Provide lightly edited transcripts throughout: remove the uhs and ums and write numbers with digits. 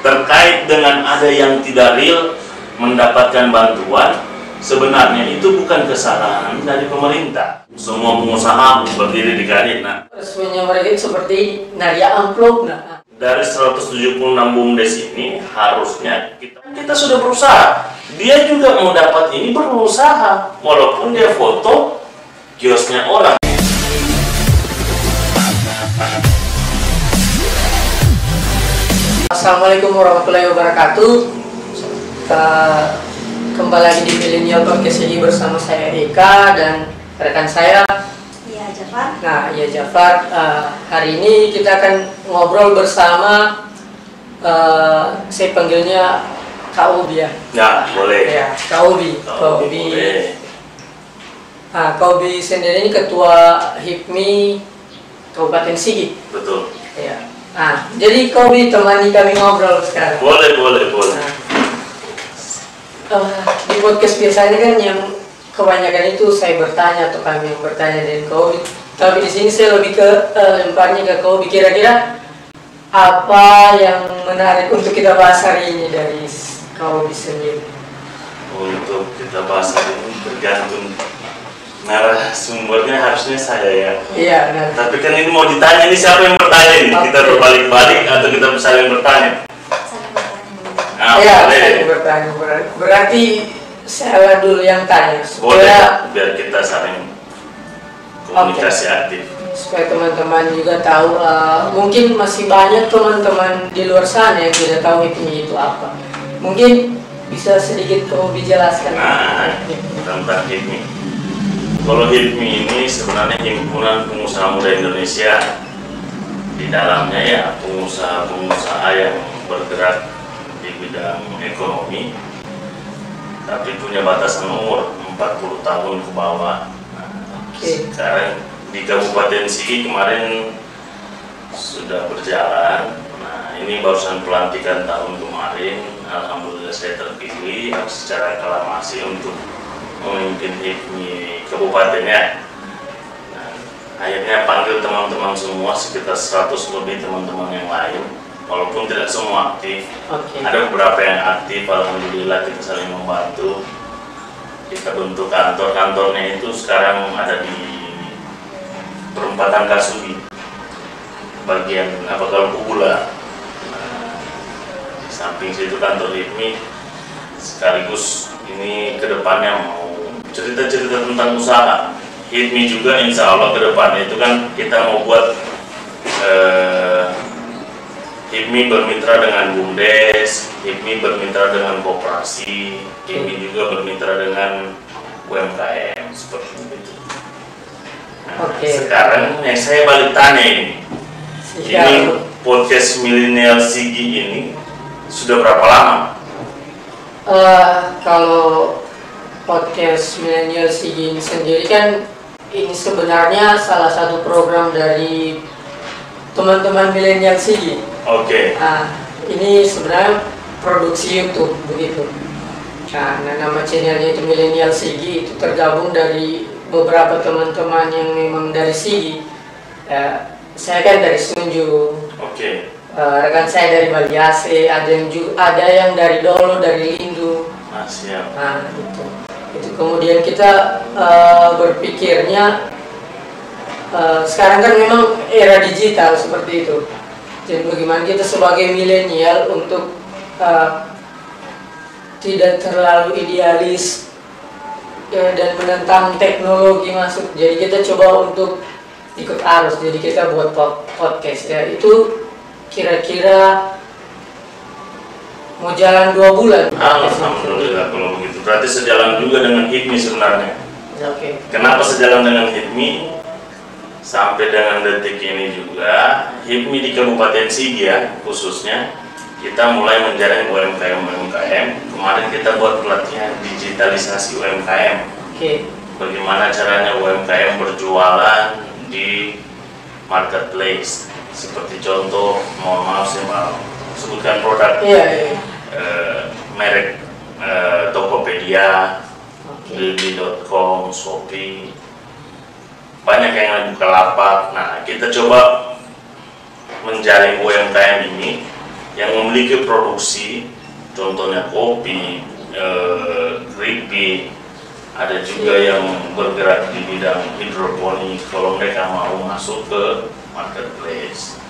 terkait dengan ada yang tidak real mendapatkan bantuan, sebenarnya itu bukan kesalahan dari pemerintah. Semua pengusaha berdiri di garis. Nah, resminya mereka seperti naria amplop. Nah, dari 176 BUMDes ini harusnya kita sudah berusaha. Dia juga mau dapat ini berusaha, walaupun dia foto kiosnya orang. Assalamualaikum warahmatullahi wabarakatuh. Kembali lagi di Millennial Podcast ini bersama saya Eka dan rekan saya Jafar. Nah, ya Jafar. Hari ini kita akan ngobrol bersama, saya panggilnya Kak Obi ya. Ya, boleh. Ya, Kak Obi. Kak Obi sendiri ini ketua HIPMI Kabupaten Sigi. Betul. Ya. Jadi Kak Obi temani kami ngobrol sekarang. Boleh. Di podcast biasanya kan yang kebanyakan itu saya bertanya atau kami yang bertanya dari Kak Obi. Tapi di sini saya lebih ke lemparnya ke Kak Obi. Kira-kira apa yang menarik untuk kita bahas hari ini dari Kak Obi sendiri? Untuk kita bahas hari ini tergantung narasumbernya, harusnya saya ya. Iya, benar. Tapi kan ini mau ditanya, ini siapa yang bertanya ini? Okay. Kita berbalik-balik atau kita saling bertanya? Iya, boleh. saya bertanya. Berarti saya dulu yang tanya Boleh, biar kita saling komunikasi aktif. Supaya teman-teman juga tahu. Mungkin masih banyak teman-teman di luar sana yang tidak tahu HIPMI itu apa. Mungkin bisa sedikit Kak Obi jelaskan. Tentang HIPMI. Kalau HIPMI ini sebenarnya himpunan pengusaha muda Indonesia. Di dalamnya ya pengusaha-pengusaha yang bergerak di bidang ekonomi, tapi punya batasan umur 40 tahun ke bawah. Sekarang di Kabupaten Sigi kemarin sudah berjalan. Nah, ini barusan pelantikan tahun kemarin. Alhamdulillah saya terpilih secara aklamasi untuk memimpin HIPMI kabupatennya. Nah, akhirnya panggil teman-teman semua, sekitar 100 lebih teman-teman yang lain. Walaupun tidak semua aktif, ada beberapa yang aktif. Alhamdulillah kita saling membantu. Kita bentuk kantornya itu sekarang ada di perempatan Kasubi, bagian kalau Ugula. Di samping situ kantor HIPMI, sekaligus ini kedepannya mau cerita-cerita tentang usaha HIPMI juga. Insya Allah kedepannya itu kan kita mau buat HIPMI bermitra dengan BUMDes, HIPMI bermitra dengan koperasi, HIPMI juga bermitra dengan UMKM seperti itu. Nah, sekarang yang saya balik tanya ini podcast Millennial Sigi ini sudah berapa lama? Kalau podcast Millennial Sigi sendiri kan ini sebenarnya salah satu program dari teman-teman Millennial Sigi. Ini sebenarnya produksi YouTube begitu. Nah, nama channelnya itu Millennial Sigi, itu tergabung dari beberapa teman-teman yang memang dari Sigi. Saya kan dari Sunju. Rekan saya dari Bali AC, ada yang dari Dolo, dari Lindu. Siap. Nah, itu kemudian kita berpikirnya sekarang kan memang era digital seperti itu. Jadi bagaimana kita sebagai milenial untuk tidak terlalu idealis dan menentang teknologi masuk. Jadi kita coba untuk ikut arus. Jadi kita buat podcast ya. Itu kira-kira mau jalan 2 bulan. Alhamdulillah kalau begitu. Berarti sejalan juga dengan HIPMI sebenarnya. Kenapa sejalan dengan HIPMI? Sampai dengan detik ini juga HIPMI di Kabupaten Sigi ya, khususnya kita mulai menjaring UMKM. Kemarin kita buat pelatihan digitalisasi UMKM. Bagaimana caranya UMKM berjualan di marketplace. Seperti contoh, mohon maaf saya mau sebutkan produk. Merek Tokopedia, Lili.com, Shopee. Banyak yang lagi Bukalapak. Nah, kita coba menjaring UMKM ini yang memiliki produksi, contohnya kopi, keripik, ada juga yang bergerak di bidang hidroponik. Kalau mereka mau masuk ke marketplace,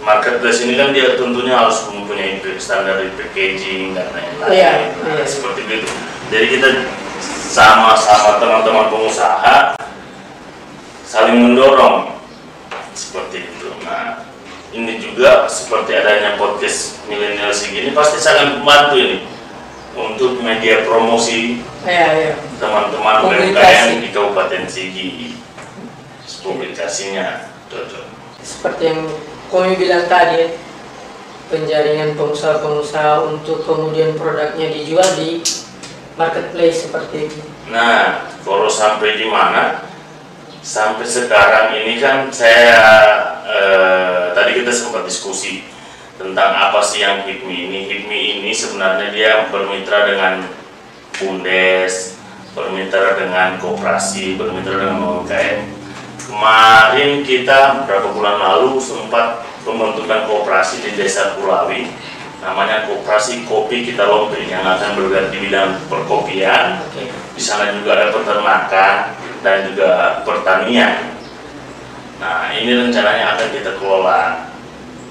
marketplace ini kan dia tentunya harus mempunyai standar packaging dan lain-lain. Seperti itu. Jadi kita sama-sama teman-teman pengusaha saling mendorong seperti itu. Nah, ini juga seperti adanya podcast milenial segini pasti sangat membantu ini untuk media promosi teman-teman UMKM di Kabupaten Sigi. Publikasinya cocok. Seperti yang kami bilang tadi, penjaringan pengusaha-pengusaha untuk kemudian produknya dijual di marketplace seperti itu. Nah, kalau sampai di mana? Sampai sekarang ini kan saya tadi kita sempat diskusi tentang apa sih yang HIPMI ini. HIPMI ini sebenarnya dia bermitra dengan Bundes, bermitra dengan koperasi, bermitra dengan UMKM. Kemarin kita beberapa bulan lalu sempat pembentukan koperasi di Desa Kulawi, namanya Koperasi Kopi Kita Lompe, yang akan bergerak di bidang perkopian. Di sana juga ada peternakan dan juga pertanian. Nah, ini rencananya akan kita kelola,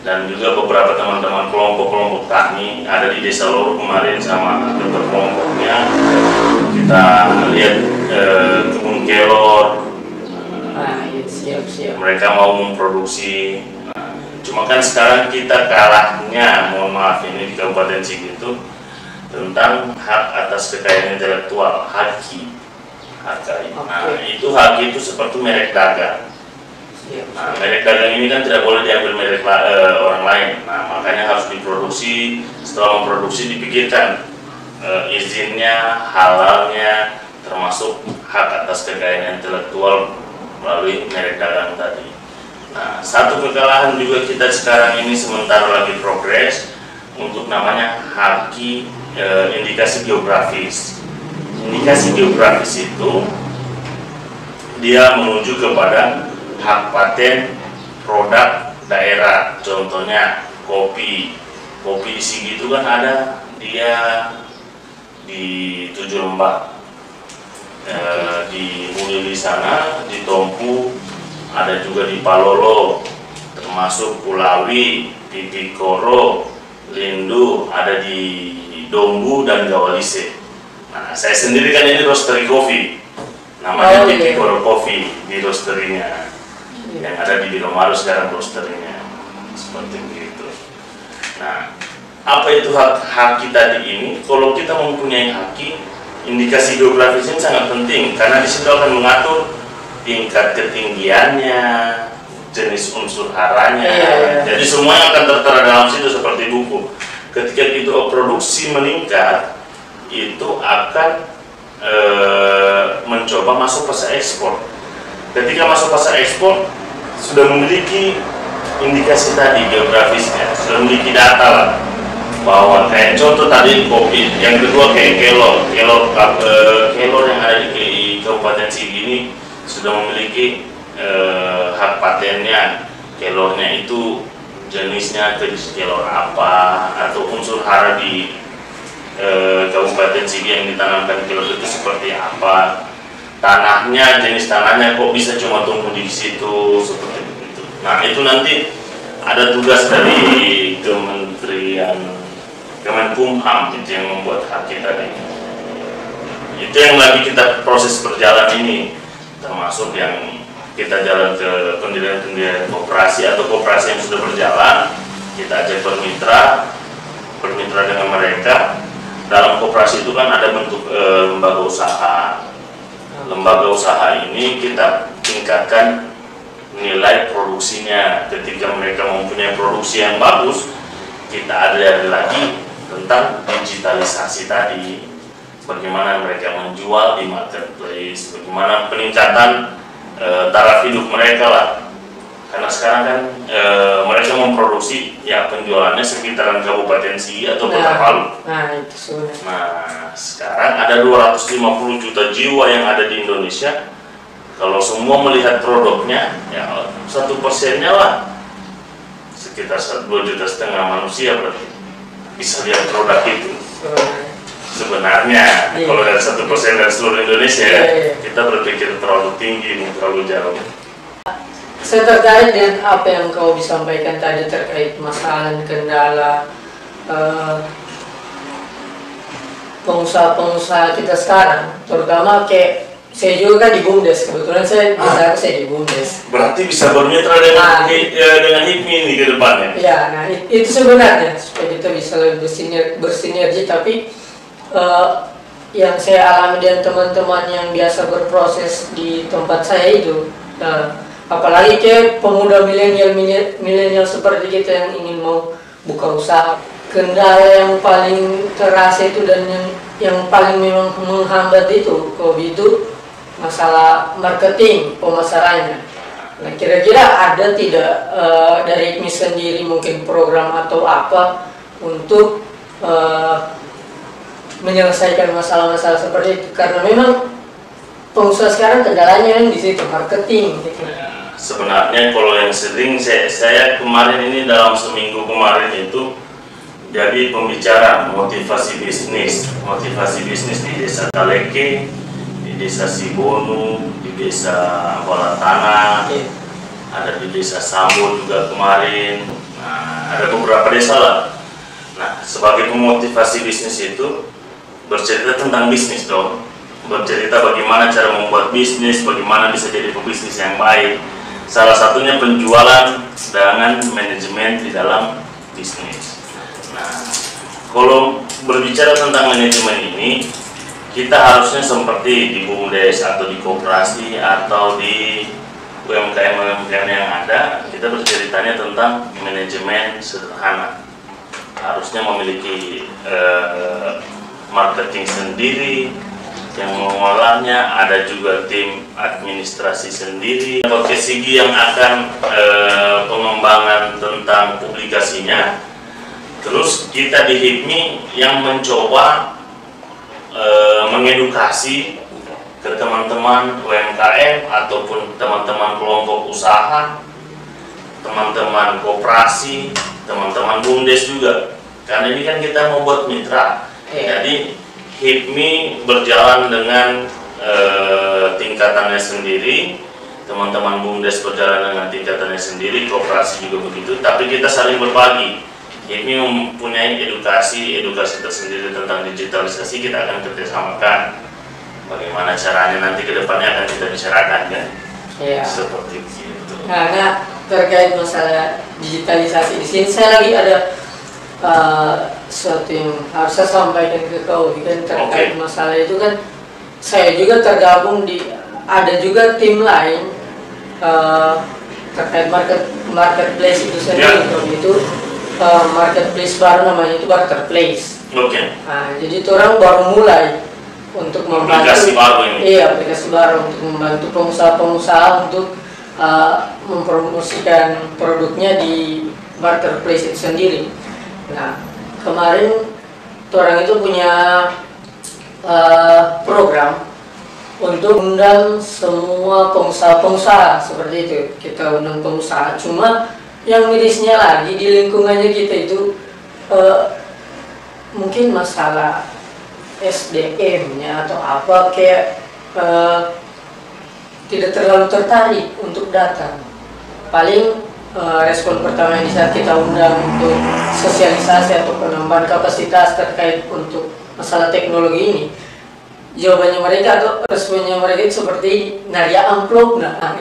dan juga beberapa teman-teman kelompok-kelompok tani ada di Desa Loro kemarin sama kelompoknya. Kita lihat kebun kelor. Siap. Mereka mau memproduksi. Cuma kan sekarang kita kalahnya, mohon maaf ini di Kabupaten Sigi itu tentang hak atas kekayaan intelektual, HAKI. Nah, itu HAKI itu seperti merek dagang. Nah, merek dagang ini kan tidak boleh diambil merek orang lain. Nah, makanya harus diproduksi. Setelah memproduksi dipikirkan izinnya, halalnya, termasuk hak atas kekayaan intelektual melalui merek dagang tadi. Nah, satu kekalahan juga kita sekarang ini sementara lagi progres untuk namanya HAKI indikasi geografis. Indikasi geografis itu dia menuju kepada hak paten produk daerah. Contohnya kopi di Sigi itu kan ada dia di 7 Lembah, di Mulili sana, di Tompu, ada juga di Palolo, termasuk Kulawi, Pipikoro, Lindu, ada di Dombu dan Gawalise. Nah, saya sendiri kan ini roastery kopi, namanya Pipikoro Coffee di roasterinya, yang ada di Bilomaru sekarang roasterinya, seperti itu. Nah, apa itu hak kita di ini? Kalau kita mempunyai haki, indikasi geografis ini sangat penting karena di situ akan mengatur tingkat ketinggiannya, jenis unsur haranya. Jadi semuanya akan tertera dalam situ seperti buku. Ketika itu produksi meningkat, itu akan mencoba masuk pasar ekspor. Ketika masuk pasar ekspor, sudah memiliki indikasi tadi geografisnya, sudah memiliki data lah, bahwa kayak contoh tadi kopi, yang kedua kayak kelor yang ada di Kabupaten Sigi ini sudah memiliki hak patennya. Kelornya itu jenisnya kelor apa, atau unsur hara di Kabupaten Sigi yang ditanamkan kelor itu seperti apa, tanahnya, jenis tanahnya kok bisa cuma tumbuh di situ, seperti itu. Nah, itu nanti ada tugas dari Kemenkumham itu yang membuat hak kita tadi. Itu yang lagi kita proses berjalan ini, termasuk yang kita jalan ke pendirian koperasi atau koperasi yang sudah berjalan. Kita ajak bermitra dengan mereka. Dalam koperasi itu kan ada bentuk lembaga usaha. Lembaga usaha ini kita tingkatkan nilai produksinya. Ketika mereka mempunyai produksi yang bagus, kita ada lagi tentang digitalisasi tadi, bagaimana mereka menjual di marketplace, bagaimana peningkatan taraf hidup mereka lah. Karena sekarang kan mereka memproduksi ya penjualannya sekitaran Kabupaten Sigi atau Kota Palu. Nah, sekarang ada 250 juta jiwa yang ada di Indonesia. Kalau semua melihat produknya, ya 1%-nya lah, sekitar 2,5 juta manusia berarti bisa lihat produk itu. Sebenarnya kalau dari 1% dari seluruh Indonesia kita berpikir terlalu tinggi, terlalu jauh. Saya terkait dengan apa yang kau disampaikan tadi terkait masalah kendala pengusaha-pengusaha kita sekarang, terutama kayak saya juga kan di BUMDes, kebetulan saya di BUMDes. Berarti bisa bermitra dengan HIPMI ini ke depannya? Ya, nah itu sebenarnya supaya kita bisa lebih bersinergi, tapi yang saya alami dan teman-teman yang biasa berproses di tempat saya itu, apalagi kayak pemuda milenial seperti kita yang ingin mau buka usaha, kendala yang paling terasa itu dan yang paling memang menghambat itu itu masalah marketing, pemasarannya. Nah, kira-kira ada tidak dari HIPMI sendiri mungkin program atau apa untuk menyelesaikan masalah-masalah seperti itu? Karena memang pengusaha sekarang kendalanya di situ, marketing gitu. Sebenarnya kalau yang sering saya kemarin ini dalam seminggu kemarin itu jadi pembicara motivasi bisnis di Desa Taleke, di Desa Sibonu, di Desa Bala Tanah, ada di Desa Sambo juga kemarin. Nah, ada beberapa desa lah. Nah, sebagai pemotivasi bisnis itu bercerita tentang bisnis dong, bercerita bagaimana cara membuat bisnis, bagaimana bisa jadi pebisnis yang baik. Salah satunya penjualan dengan manajemen di dalam bisnis. Nah, kalau berbicara tentang manajemen ini, kita harusnya seperti di BUMDes atau di koperasi atau di UMKM yang ada, kita berceritanya tentang manajemen sederhana. Harusnya memiliki marketing sendiri yang mengolahnya, ada juga tim administrasi sendiri. Podcast Sigi yang akan pengembangan tentang publikasinya. Terus kita di HIPMI yang mencoba mengedukasi ke teman-teman UMKM ataupun teman-teman kelompok usaha, teman-teman koperasi, teman-teman BUMDes juga. Karena ini kan kita mau buat mitra. Jadi HIPMI berjalan dengan tingkatannya sendiri, teman-teman BUMDes berjalan dengan tingkatannya sendiri, koperasi juga begitu, tapi kita saling berbagi. HIPMI mempunyai edukasi tersendiri tentang digitalisasi, kita akan kerjasamakan. Bagaimana caranya nanti ke depannya akan kita bicarakan kan? Iya. Seperti itu. Nah, terkait masalah digitalisasi di sini saya lagi ada sesuatu yang harus saya sampaikan ke kau kan terkait masalah itu kan. Saya juga tergabung ada juga tim lain terkait marketplace itu sendiri. Itu marketplace baru namanya itu Barterplace. Nah, jadi itu orang baru mulai untuk membantu aplikasi baru ini. Iya, aplikasi baru untuk membantu pengusaha-pengusaha untuk mempromosikan produknya di Barterplace itu sendiri. Nah, kemarin orang itu punya program untuk undang semua pengusaha-pengusaha seperti itu. Kita undang pengusaha, cuma yang mirisnya lagi di lingkungannya kita itu mungkin masalah SDM-nya atau apa kayak tidak terlalu tertarik untuk datang. Paling respon pertama yang saat kita undang untuk sosialisasi atau penambahan kapasitas terkait untuk masalah teknologi ini, jawabannya mereka atau responnya mereka itu seperti naria amplop. Nah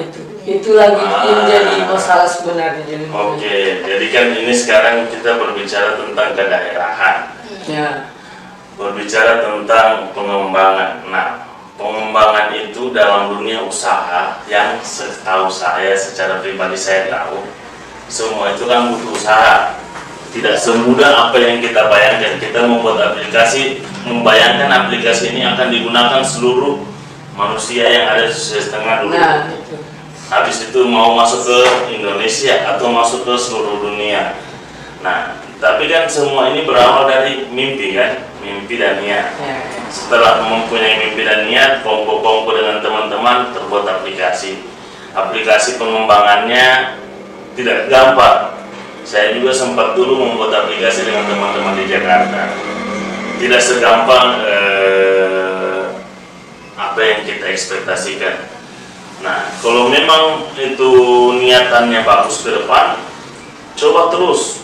itu lagi yang jadi masalah sebenarnya. Oke, jadi kan ini sekarang kita berbicara tentang kedaerahan. Ya. Berbicara tentang pengembangan. Nah, pengembangan itu dalam dunia usaha yang setahu saya secara pribadi saya tahu, semua itu kan butuh usaha. Tidak semudah apa yang kita bayangkan. Kita membuat aplikasi, membayangkan aplikasi ini akan digunakan seluruh manusia yang ada di setengah dunia. Nah, itu. Habis itu mau masuk ke Indonesia atau masuk ke seluruh dunia. Nah, tapi kan semua ini berawal dari mimpi kan, mimpi dan niat. Setelah mempunyai mimpi dan niat, kongko-kongko dengan teman-teman terbuat aplikasi. Aplikasi pengembangannya tidak gampang. Saya juga sempat dulu membuat aplikasi dengan teman-teman di Jakarta. Tidak segampang apa yang kita ekspektasikan. Nah, kalau memang itu niatannya bagus ke depan, coba terus,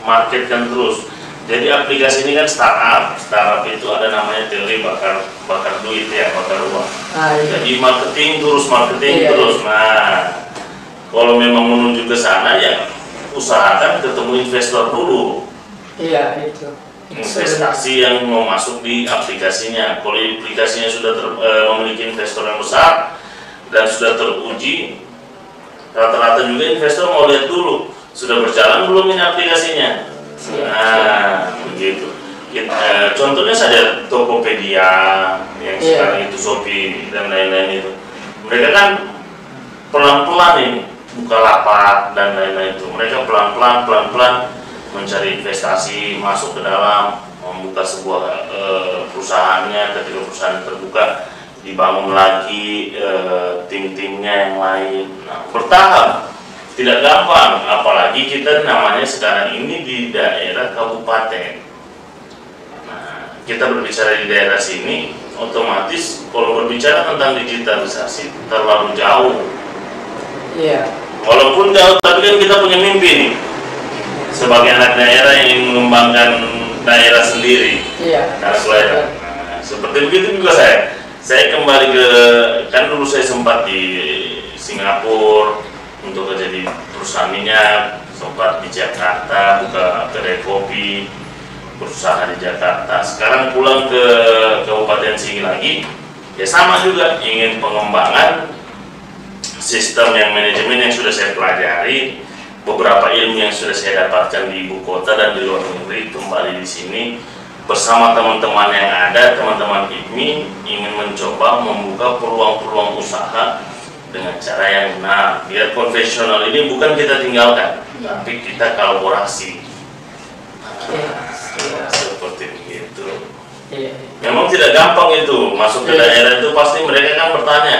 marketkan terus. Jadi aplikasi ini kan startup itu ada namanya teori bakar duit ya, bakar uang. Jadi marketing terus. Nah, kalau memang menuju ke sana ya usahakan ketemu investor dulu. Iya, itu. Investasi yang mau masuk di aplikasinya. Kalau aplikasinya sudah memiliki investor yang besar dan sudah teruji, rata-rata juga investor mau lihat dulu sudah berjalan belum ini aplikasinya. Nah, begitu. Contohnya saja Tokopedia yang sekarang itu Shopee dan lain-lain itu. Mereka kan pelan-pelan ini Bukalapak dan lain-lain itu. Mereka pelan-pelan mencari investasi, masuk ke dalam, membuka sebuah perusahaannya. Ketika perusahaan terbuka, dibangun lagi tim-timnya yang lain. Nah, bertahap. Tidak gampang, apalagi kita namanya sekarang ini di daerah kabupaten. Nah, kita berbicara di daerah sini, otomatis kalau berbicara tentang digitalisasi terlalu jauh. Iya. Walaupun jauh, tapi kan kita punya mimpi nih. Sebagai anak daerah yang ingin mengembangkan daerah sendiri. Iya. Nah, seperti begitu juga saya kembali ke, kan dulu saya sempat di Singapura untuk kerja di perusahaan minyak, sempat di Jakarta buka kedai kopi, berusaha di Jakarta. Sekarang pulang ke Kabupaten Sigi lagi, ya sama juga ingin pengembangan sistem yang manajemen yang sudah saya pelajari, beberapa ilmu yang sudah saya dapatkan di ibu kota dan di luar negeri, kembali di sini bersama teman-teman yang ada, teman-teman IPMI ingin mencoba membuka peluang-peluang usaha dengan cara yang benar. Biar konvensional ini bukan kita tinggalkan, tapi kita kolaborasi. Seperti begitu. Memang tidak gampang itu masuk ke daerah itu, pasti mereka kan bertanya,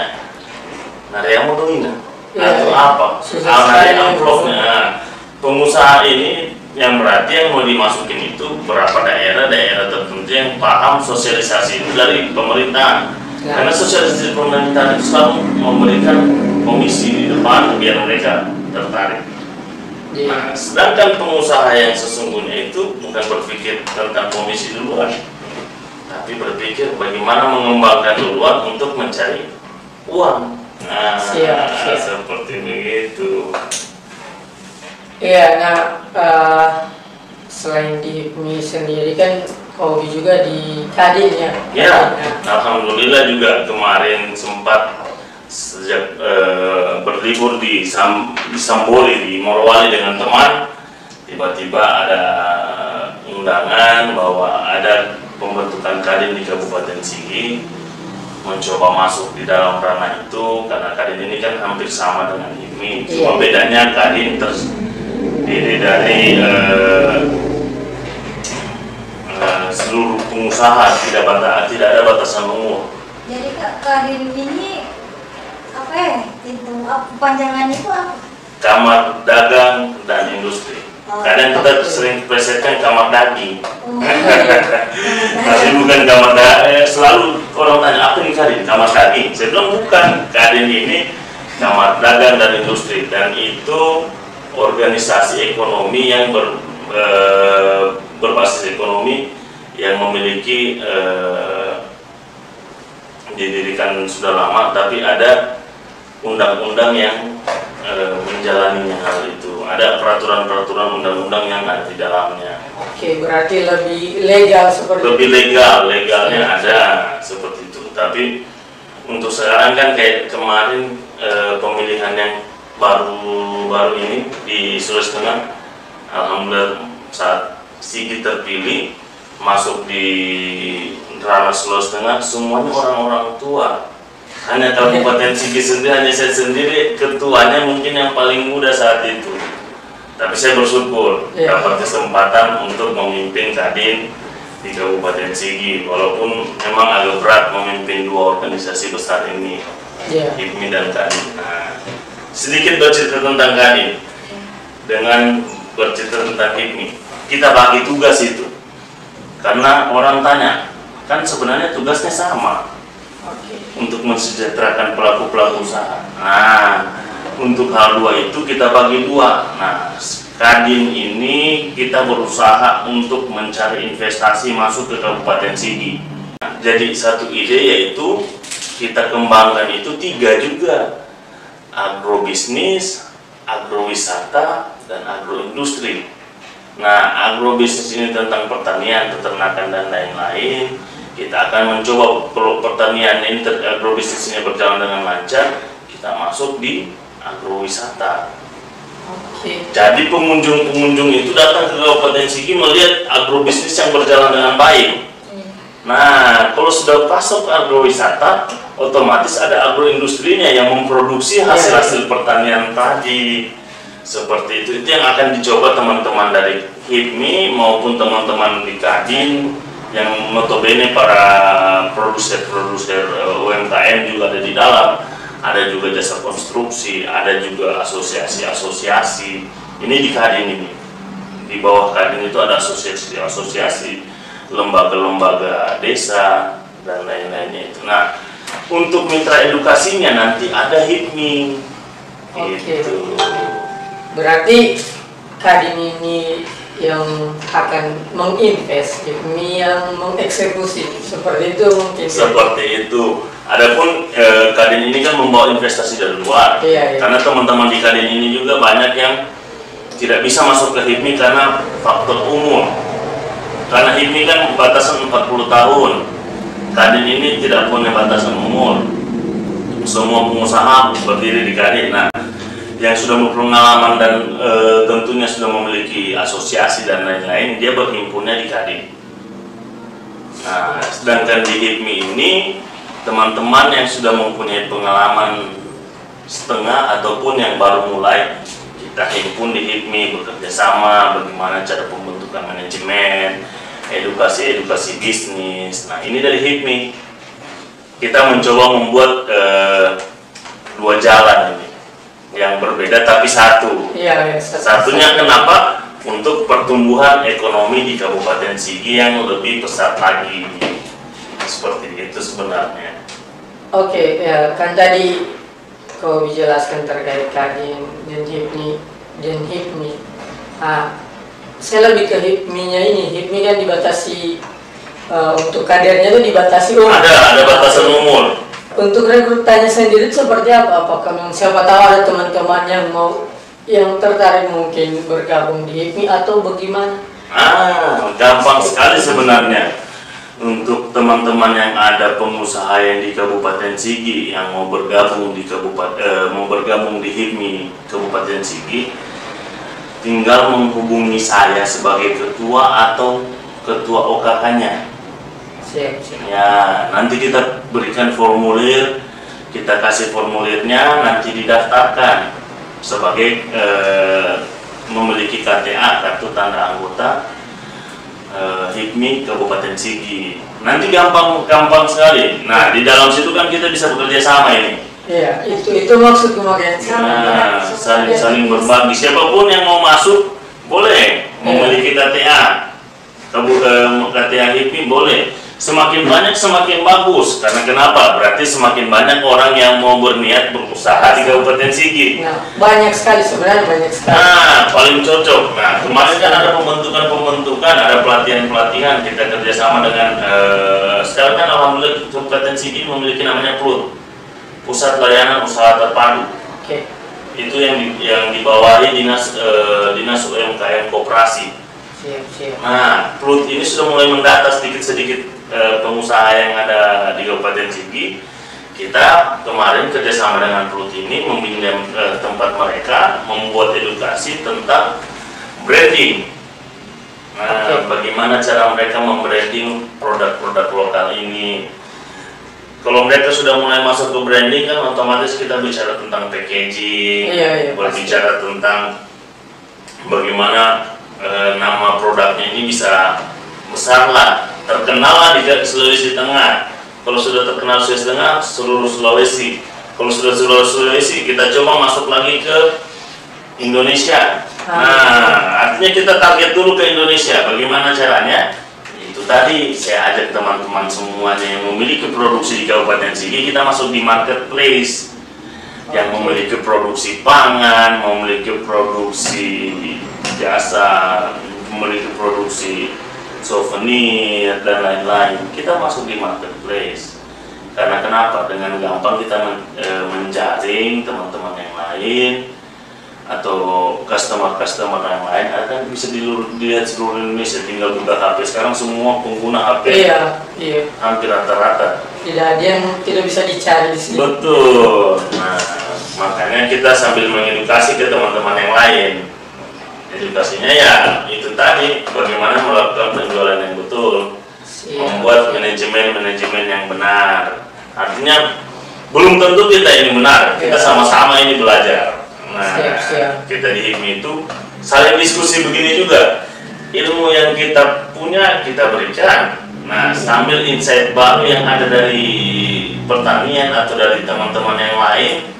nari yang mau ini atau apa? Nari amplopnya. Pengusaha ini yang berarti yang mau dimasukin itu berapa daerah tertentu yang paham sosialisasi itu dari pemerintahan. Karena sosialisasi pemerintahan itu selalu memberikan komisi di depan biar mereka tertarik. Nah, sedangkan pengusaha yang sesungguhnya itu bukan berpikir tentang komisi duluan, tapi berpikir bagaimana mengembangkan duluan untuk mencari uang. Nah, seperti begitu. Iya, nah selain di IPMI sendiri kan hobi juga di Kadin ya? Ya, alhamdulillah juga kemarin sempat sejak berlibur di Samboli di Morowali dengan teman, tiba-tiba ada undangan bahwa ada pembentukan Kadin di Kabupaten Sigi, mencoba masuk di dalam ranah itu karena Kadin ini kan hampir sama dengan IPMI, cuma bedanya Kadin terdiri dari seluruh pengusaha, tidak ada batasan umur. Jadi Kadin ini apa ya? Itu panjangan itu apa? Kamar Dagang dan Industri. Kadang kita sering presetkan kamar daging. Tapi bukan kamar daging. Selalu orang tanya apa ini Kadin? Kamar daging. Saya bilang bukan. Kadin ini Kamar Dagang dan Industri, dan itu organisasi ekonomi yang berbasis ekonomi yang memiliki didirikan sudah lama, tapi ada undang-undang yang menjalaninya hal itu. Ada peraturan-peraturan undang-undang yang ada di dalamnya. Oke, berarti lebih legal seperti itu. Lebih legalnya ada seperti itu. Tapi untuk sekarang kan kayak kemarin pemilihan yang baru ini di Sulawesi Tengah, alhamdulillah saat Sigi terpilih masuk di ranah Sulawesi Tengah, semuanya orang-orang tua. Hanya Kabupaten Sigi sendiri, hanya saya sendiri ketuanya mungkin yang paling muda saat itu. Tapi saya bersyukur dapat kesempatan untuk memimpin Kadin di Kabupaten Sigi, walaupun memang agak berat memimpin dua organisasi besar ini, IPMI dan Kadin. Nah, sedikit bercerita tentang Kadin. Dengan bercerita tentang HIPMI. Kita bagi tugas itu. Karena orang tanya, kan sebenarnya tugasnya sama. Untuk mensejahterakan pelaku-pelaku usaha. Nah, untuk hal dua itu kita bagi dua. Nah, Kadin ini kita berusaha untuk mencari investasi masuk ke Kabupaten Sigi. Jadi satu ide yaitu kita kembangkan itu 3 juga, agrobisnis, agrowisata, dan agroindustri. Nah, agrobisnis ini tentang pertanian, peternakan, dan lain-lain. Kita akan mencoba kalau pertanian ini, agrobisnis ini berjalan dengan lancar, kita masuk di agrowisata. Jadi pengunjung-pengunjung itu datang ke Kabupaten Sigi melihat agrobisnis yang berjalan dengan baik. Nah, kalau sudah masuk agrowisata, otomatis ada agroindustrinya yang memproduksi hasil-hasil pertanian tadi. Seperti itu yang akan dicoba teman-teman dari HIPMI maupun teman-teman di Kadin yang notabene para produser-produser UMKM juga ada di dalam. Ada juga jasa konstruksi, ada juga asosiasi-asosiasi. Ini di Kadin ini. Di bawah Kadin itu ada asosiasi-asosiasi, lembaga-lembaga desa, dan lain-lainnya itu. Nah, untuk mitra edukasinya nanti ada HIPMI. Gitu. Berarti Kadin ini yang akan menginvest, HIPMI yang mengeksekusi, seperti itu mungkin. Seperti itu. Adapun Kadin ini kan membawa investasi dari luar. Karena teman-teman di Kadin ini juga banyak yang tidak bisa masuk ke HIPMI karena faktor umur. Karena HIPMI kan batasan 40 tahun. Kadin ini tidak punya batasan umur. Semua pengusaha berdiri di Kadin. Nah, yang sudah berpengalaman dan tentunya sudah memiliki asosiasi dan lain-lain, dia berhimpunnya di Kadin. Nah, sedangkan di HIPMI ini teman-teman yang sudah mempunyai pengalaman setengah ataupun yang baru mulai, kita himpun di HIPMI, bekerja sama bagaimana cara pembentukan manajemen, edukasi bisnis. Nah, ini dari HIPMI kita mencoba membuat 2 jalan ini yang berbeda tapi satu. Satunya kenapa? Untuk pertumbuhan ekonomi di Kabupaten Sigi yang lebih pesat lagi. Seperti itu sebenarnya. Oke, ya kan tadi kau jelaskan terkait Kadin dan HIPMI. Nah, saya lebih ke HIPMI-nya ini. HIPMI kan dibatasi untuk kadernya itu dibatasi umur. Ada batasan umur. Untuk rekrutannya sendiri seperti apa? Apakah memang siapa tahu ada teman-teman yang tertarik mungkin bergabung di HIPMI atau bagaimana? Gampang sekali sebenarnya. Untuk teman-teman yang ada pengusaha yang di Kabupaten Sigi yang mau bergabung di HIPMI Kabupaten Sigi, tinggal menghubungi saya sebagai ketua atau ketua OKK-nya. Ya, nanti kita berikan formulir, kita kasih formulirnya, nanti didaftarkan sebagai memiliki KTA, kartu tanda anggota HIPMI Kabupaten Sigi. Nanti gampang sekali. Nah, di dalam situ kan kita bisa bekerja sama ini. Iya, itu maksudku makanya. Nah, saling berbagi. Siapapun yang mau masuk boleh memiliki KTA. KTA HIPMI boleh. Semakin banyak semakin bagus. Karena kenapa? Berarti semakin banyak orang yang mau berniat berusaha di Kabupaten Sigi. Nah, banyak sekali sebenarnya, banyak sekali. Nah, paling cocok. Nah, kemarin kan ada pembentukan, ada pelatihan. Kita kerjasama dengan sekarang kan alhamdulillah Kabupaten Sigi memiliki namanya PLUT, Pusat Layanan Usaha Terpadu. Itu yang dibawahi dinas UMKM Koperasi. Nah, PLUT ini sudah mulai mendata sedikit-sedikit pengusaha yang ada di Kabupaten Sigi. Kita kemarin kerjasama dengan PLUT ini meminjam tempat mereka membuat edukasi tentang branding. Nah, bagaimana cara mereka membranding produk-produk lokal ini. Kalau mereka sudah mulai masuk ke branding kan otomatis kita bicara tentang packaging, berbicara tentang bagaimana nama produknya ini bisa besar lah, terkenal lah di Sulawesi Tengah. Kalau sudah terkenal Sulawesi Tengah, seluruh Sulawesi. Kalau sudah seluruh Sulawesi, kita coba masuk lagi ke Indonesia. Nah, artinya kita target dulu ke Indonesia. Bagaimana caranya? Itu tadi saya ajak teman-teman semuanya yang memiliki produksi di Kabupaten Sigi, kita masuk di marketplace. Yang memiliki produksi pangan, memiliki produksi jasa, memiliki produksi souvenir dan lain-lain, kita masuk di marketplace. Karena kenapa? Dengan gampang kita menjaring teman-teman yang lain atau customer-customer yang lain, akan bisa dilihat seluruh Indonesia. Tinggal buka HP. Sekarang semua pengguna HP hampir rata-rata. Tidak ada yang tidak bisa dicari di sini. Betul. Nah, makanya kita sambil mengedukasi ke teman-teman yang lain. Edukasinya ya itu tadi, bagaimana melakukan penjualan yang betul, membuat manajemen yang benar. Artinya belum tentu kita ini benar, kita sama-sama ini belajar. Nah, kita di HIPMI itu saling diskusi begini juga. Ilmu yang kita punya kita berikan. Nah, sambil insight baru yang ada dari pertanian atau dari teman-teman yang lain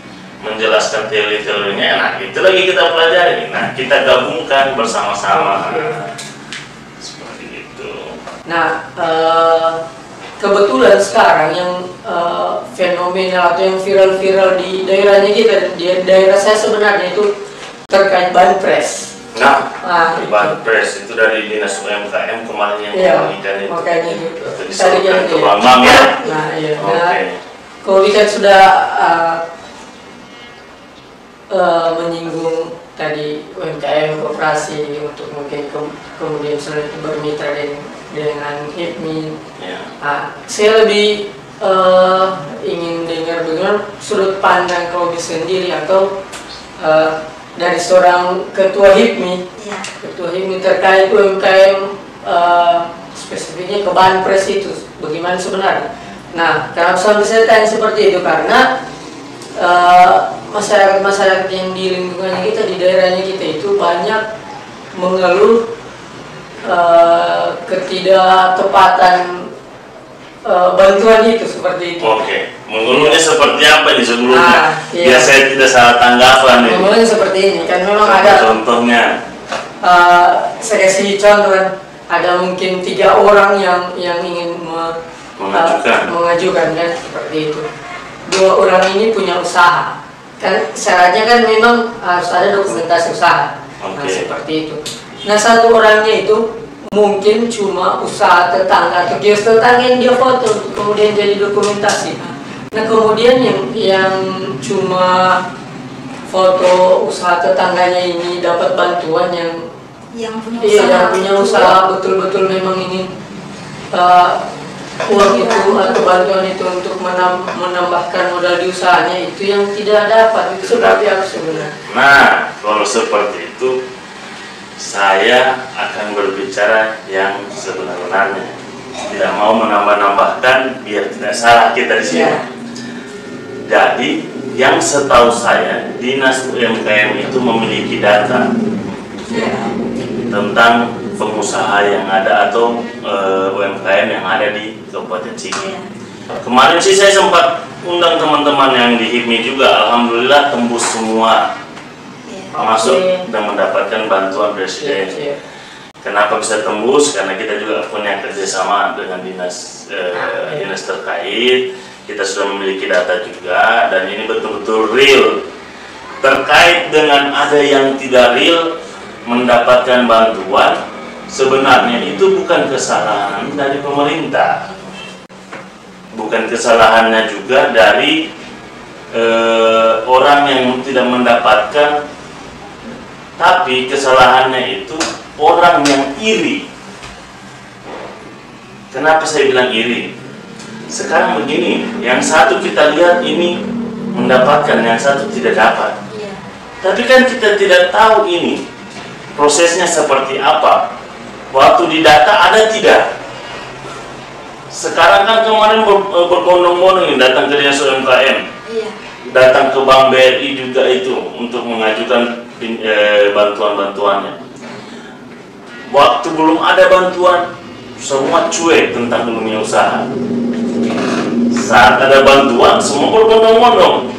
menjelaskan teori-teorinya, nah itu lagi kita pelajari. Nah, kita gabungkan bersama-sama. Seperti itu. Nah, kebetulan sekarang yang fenomenal atau yang viral-viral di daerahnya kita, di daerah saya sebenarnya itu terkait banpres. Nah, banpres itu dari Dinas UMKM kemarin yang membagikan itu. Makanya gitu. Tadi kan ke Bambang ya. Nah, iya. Nah, kalau kita sudah menyinggung tadi UMKM, koperasi untuk mungkin kemudian selanjutnya bermitra dengan HIPMI. Saya lebih ingin dengar bagaimana sudut pandang Robi sendiri atau dari seorang ketua HIPMI, ketua HIPMI terkait UMKM, spesifiknya ke banpres itu bagaimana sebenarnya. Nah, kenapa sampai saya tanya seperti itu, karena masyarakat-masyarakat yang di lingkungan kita, di daerahnya kita itu banyak mengeluh ketidaktepatan bantuan itu seperti itu. Oke, mengeluhnya seperti apa nih sebelumnya? Biar saya tidak salah tanggapan nih. Mengeluhnya seperti ini, kan memang ada contohnya. Saya kasih contoh, ada mungkin 3 orang yang ingin mengajukan kan seperti itu. 2 orang ini punya usaha, kan syaratnya kan memang harus ada dokumentasi usaha. Nah, seperti itu. Nah, 1 orangnya itu mungkin cuma usaha tetangga atau kios tetangga yang dia foto kemudian jadi dokumentasi. Nah, kemudian yang cuma foto usaha tetangganya ini dapat bantuan yang punya usaha betul-betul memang ingin uang itu atau bantuan itu untuk menambahkan modal di usahanya, itu yang tidak dapat. Itu seperti apa sebenarnya? Nah, kalau seperti itu saya akan berbicara yang sebenarnya, tidak mau menambah-nambahkan biar tidak salah kita di sini. Jadi yang setahu saya, Dinas UMKM itu memiliki data tentang pengusaha yang ada atau UMKM yang ada di Kabupaten Sigi. Kemarin sih saya sempat undang teman-teman yang di HIPMI juga, alhamdulillah tembus semua masuk dan mendapatkan bantuan presiden. Kenapa bisa tembus? Karena kita juga punya kerjasama dengan dinas terkait. Kita sudah memiliki data juga, dan ini betul-betul real. Terkait dengan ada yang tidak real mendapatkan bantuan, sebenarnya itu bukan kesalahan dari pemerintah, bukan kesalahannya juga dari orang yang tidak mendapatkan, tapi kesalahannya itu orang yang iri. Kenapa saya bilang iri? Sekarang begini, yang satu kita lihat ini mendapatkan, yang satu tidak dapat. Tapi kan kita tidak tahu ini prosesnya seperti apa. Waktu di data ada tidak? Sekarang kan kemarin berbondong-bondong datang ke Dinas UMKM, datang ke Bank BRI juga itu untuk mengajukan bantuan-bantuannya. Waktu belum ada bantuan, semua cuek tentang dunia usaha. Saat ada bantuan, semua berbondong-bondong.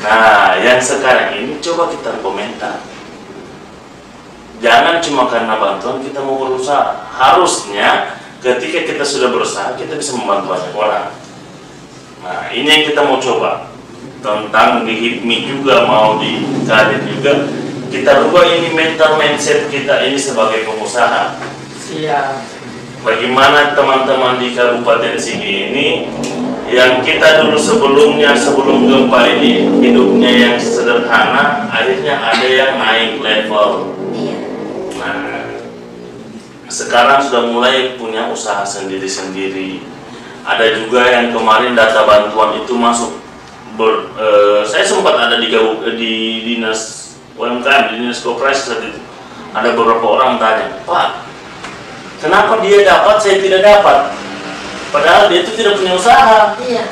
Nah, yang sekarang ini coba kita komentar. Jangan cuma karena bantuan kita mau berusaha. Harusnya ketika kita sudah berusaha, kita bisa membantu banyak orang. Nah, ini yang kita mau coba. Tentang di HIPMI juga, mau di Kadin juga, kita rubah ini mental mindset kita ini sebagai pengusaha. Siap. Bagaimana teman-teman di Kabupaten Sigi ini yang kita dulu sebelumnya, sebelum gempa ini hidupnya yang sederhana, akhirnya ada yang naik level. Nah, sekarang sudah mulai punya usaha sendiri-sendiri. Ada juga yang kemarin data bantuan itu masuk. Saya sempat ada di dinas UMKM, di dinas koperasi saat itu. Ada beberapa orang tanya, Pak, kenapa dia dapat, saya tidak dapat? Padahal dia itu tidak punya usaha. Iya,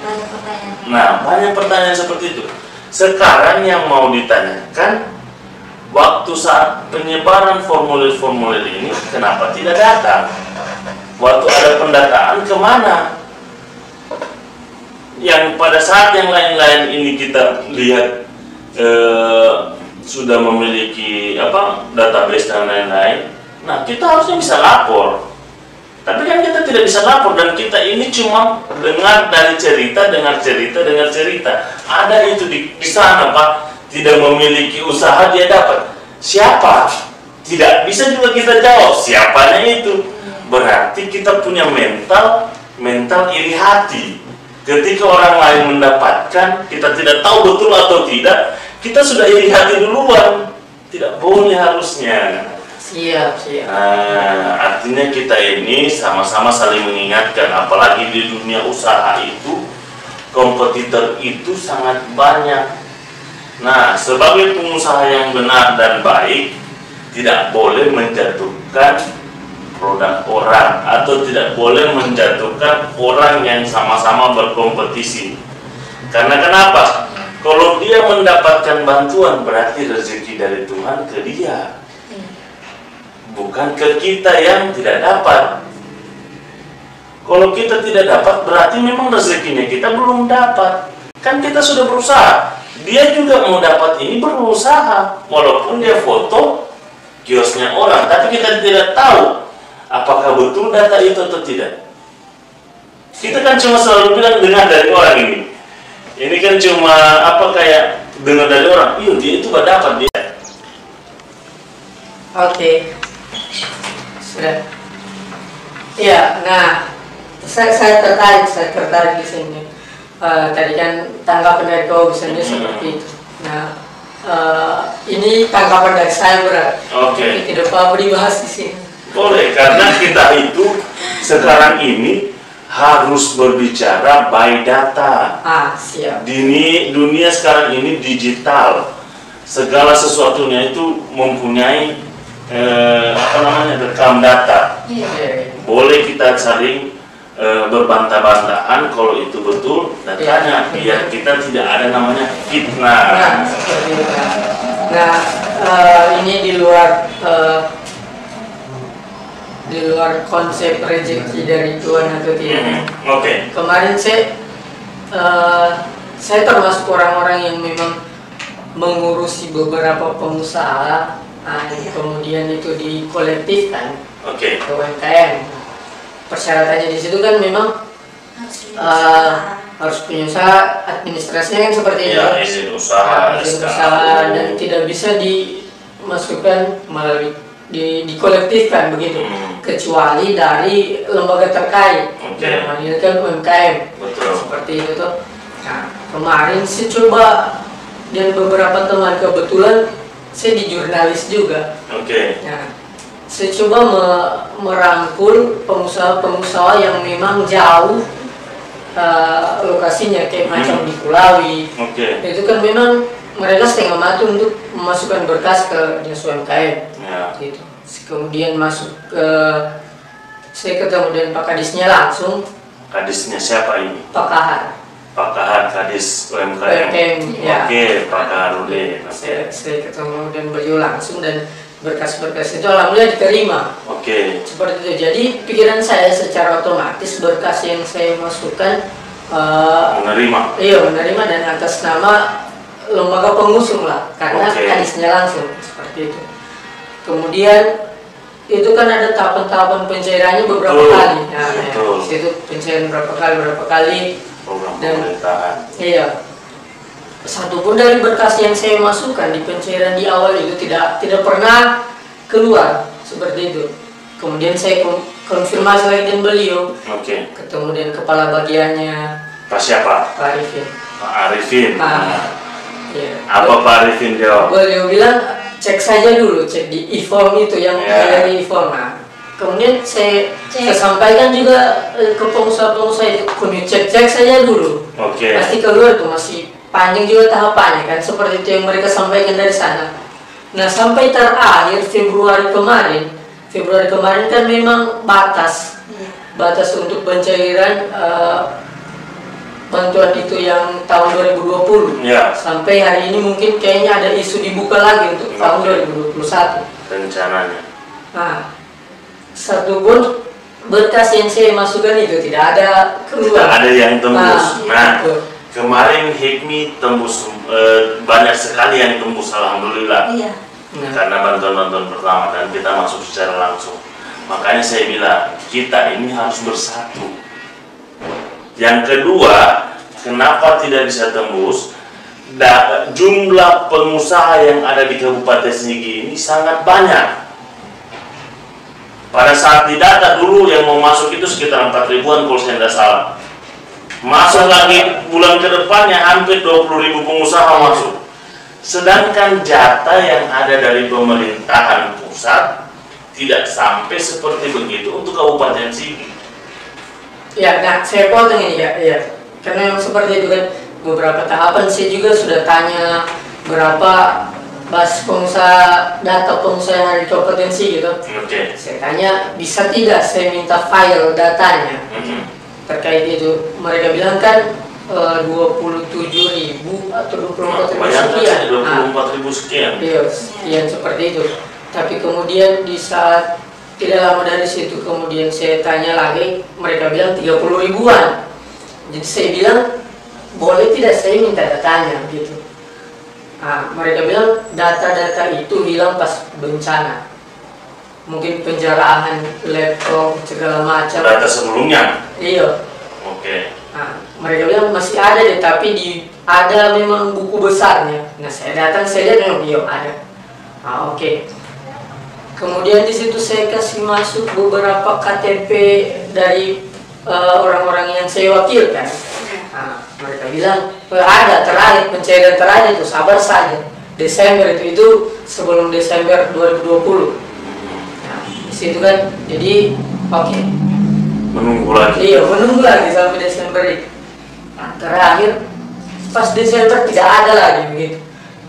banyak pertanyaan. Nah, banyak pertanyaan seperti itu. Sekarang yang mau ditanyakan, waktu saat penyebaran formulir-formulir ini, kenapa tidak datang? Waktu ada pendataan, kemana? Yang pada saat yang lain-lain ini kita lihat sudah memiliki database dan lain-lain. Nah, kita harusnya bisa lapor. Tapi kan kita tidak bisa lapor, dan kita ini cuma dengar dari cerita, dengar cerita. Ada itu di sana, Pak, tidak memiliki usaha dia dapat. Siapa? Tidak bisa juga kita jawab siapanya itu. Berarti kita punya mental iri hati. Ketika orang lain mendapatkan, kita tidak tahu betul atau tidak, kita sudah iri hati duluan. Tidak boleh harusnya. Siap. Nah, artinya kita ini sama-sama saling mengingatkan, apalagi di dunia usaha itu, kompetitor itu sangat banyak. Nah, sebagai pengusaha yang benar dan baik, tidak boleh menjatuhkan produk orang, atau tidak boleh menjatuhkan orang yang sama-sama berkompetisi. Karena kenapa? Kalau dia mendapatkan bantuan, berarti rezeki dari Tuhan ke dia, bukan ke kita yang tidak dapat. Kalau kita tidak dapat, berarti memang rezekinya kita belum dapat. Kan kita sudah berusaha. Dia juga mau dapat ini berusaha, walaupun dia foto kiosnya orang, tapi kita tidak tahu apakah betul data itu atau tidak. Kita kan cuma selalu bilang dengar dari orang ini. Ini kan cuma kayak dengar dari orang. Iya, dia itu gak dapat dia. Oke. Sudah. Iya, nah saya tertarik di sini. Tadi kan tanggapan dari kau misalnya seperti itu. Nah, ini tanggapan dari saya berat. Oke. Tidak apa-apa dibahas di sini. Boleh, karena kita itu sekarang ini harus berbicara by data. Siap. Dunia sekarang ini digital. Segala sesuatunya itu mempunyai rekam data. Boleh kita saling berbantah-bantahan kalau itu betul datanya, biar kita tidak ada namanya fitnah. Nah, ini di luar konsep rezeki dari Tuhan atau tidak. Oke. Kemarin saya termasuk orang-orang yang memang mengurusi beberapa pengusaha, kemudian itu dikolektifkan ke UMKM. Persyaratannya di situ kan memang harus punya usaha, administrasinya kan seperti itu. Izin usaha, dan tidak bisa dimasukkan melalui dikolektifkan begitu, kecuali dari lembaga terkait. Ini kan UMKM. Seperti itu tuh. Nah, kemarin saya coba dan beberapa teman, kebetulan saya di jurnalis juga. Nah, saya coba merangkul pengusaha-pengusaha yang memang jauh lokasinya, kayak macam di Kulawi. Itu kan memang mereka setengah mati untuk memasukkan berkas ke dinas UMKM. Gitu. Kemudian masuk ke, saya ketemu dengan Pak Kadisnya langsung. Kadisnya siapa ini? Pak Kahar. Pak Kahar, Kadis UMKM. Pak Kahar udah. Saya ketemu dan beliau langsung, dan berkas-berkas itu alhamdulillah diterima. Seperti itu. Jadi pikiran saya secara otomatis berkas yang saya masukkan menerima. Iya, menerima, dan atas nama lembaga pengusung lah, karena Kadisnya langsung seperti itu. kemudian itu kan ada tahapan-tahapan pencairannya beberapa kali. Nah, itu pencairan berapa kali program dan pemerintahan. Iya. Satu pun dari berkas yang saya masukkan di pencairan di awal itu tidak pernah keluar seperti itu. Kemudian saya konfirmasi lagi dengan beliau. Oke. Ketemu dengan kepala bagiannya. Pak siapa? Pak Arifin. Pak Arifin. Iya. Apa Pak Arifin jawab? Beliau bilang cek saja dulu, cek di e-form itu yang dari e-form. Nah, kemudian saya sampaikan juga ke pengusaha-pengusaha itu, kami cek saja dulu. Pasti keluar tuh, masih panjang juga tahapannya kan, seperti itu yang mereka sampaikan dari sana. Nah, sampai terakhir Februari kemarin kan memang batas untuk pencairan bantuan itu yang tahun 2020 sampai hari ini mungkin kayaknya ada isu dibuka lagi untuk tahun 2021 rencananya. Nah, satu pun berkas yang saya masukkan itu tidak ada keluar. Tidak ada yang tembus. Kemarin Hikmi tembus, banyak sekali yang tembus, alhamdulillah. Karena bantuan-bantuan pertama dan kita masuk secara langsung. Makanya saya bilang kita ini harus bersatu. Yang kedua, kenapa tidak bisa tembus? Jumlah pengusaha yang ada di Kabupaten Sigi ini sangat banyak. Pada saat didata dulu yang mau masuk itu sekitar 4.000-an kalau saya tidak salah. Masuk lagi bulan ke depannya hampir 20.000 pengusaha masuk. Sedangkan jatah yang ada dari pemerintahan pusat tidak sampai seperti begitu untuk Kabupaten Sigi. Ya, nah saya potong ini ya. Karena memang seperti itu kan beberapa tahapan saya juga sudah tanya berapa data pengusaha yang ada di Kabupaten Sigi gitu. Saya tanya bisa tidak saya minta file datanya terkait itu. Mereka bilang kan 27.000 atau 24.000 sekian. 24.000 sekian. Iya, sekian seperti itu. Tapi kemudian di saat tidak lama dari situ kemudian saya tanya lagi, mereka bilang 30.000-an. Jadi saya bilang boleh tidak saya minta datanya gitu. Nah, mereka bilang data-data itu hilang pas bencana. Mungkin penjarahan laptop segala macam. Data sebelumnya. Iya. Nah, mereka bilang masih ada deh, tapi ada memang buku besarnya. Nah, saya datang saya lihat memang ada. Kemudian di situ saya kasih masuk beberapa KTP dari orang-orang yang saya wakilkan. Nah, mereka bilang ada terakhir pencairan terakhir itu sabar saja. Desember itu sebelum Desember 2020. Nah, di situ kan jadi menunggu lagi. Iya, menunggu lagi sampai Desember itu. Nah, terakhir pas Desember tidak ada lagi begitu.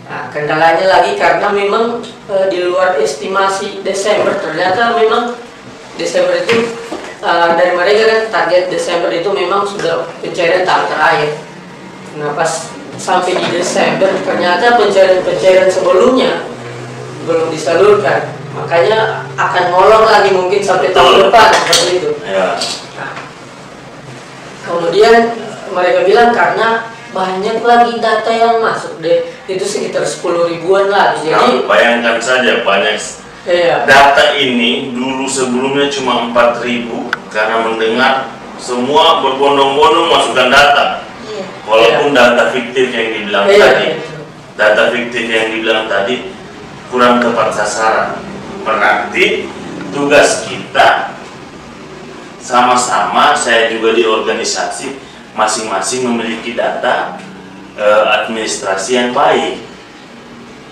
Nah, kendalanya lagi karena memang di luar estimasi Desember, ternyata memang Desember itu dari mereka kan target Desember itu memang sudah pencairan tahap terakhir. Nah, pas sampai di Desember ternyata pencairan sebelumnya belum disalurkan, makanya akan molor lagi mungkin sampai tahun depan seperti itu. Nah, kemudian mereka bilang karena banyak lagi data yang masuk deh, itu sekitar 10.000-an lagi. Jadi bayangkan saja banyak data ini dulu sebelumnya cuma 4.000 karena mendengar semua berbondong-bondong masukkan data. Walaupun data fiktif yang dibilang tadi kurang tepat sasaran. Berarti tugas kita sama-sama, saya juga di organisasi masing-masing memiliki data administrasi yang baik.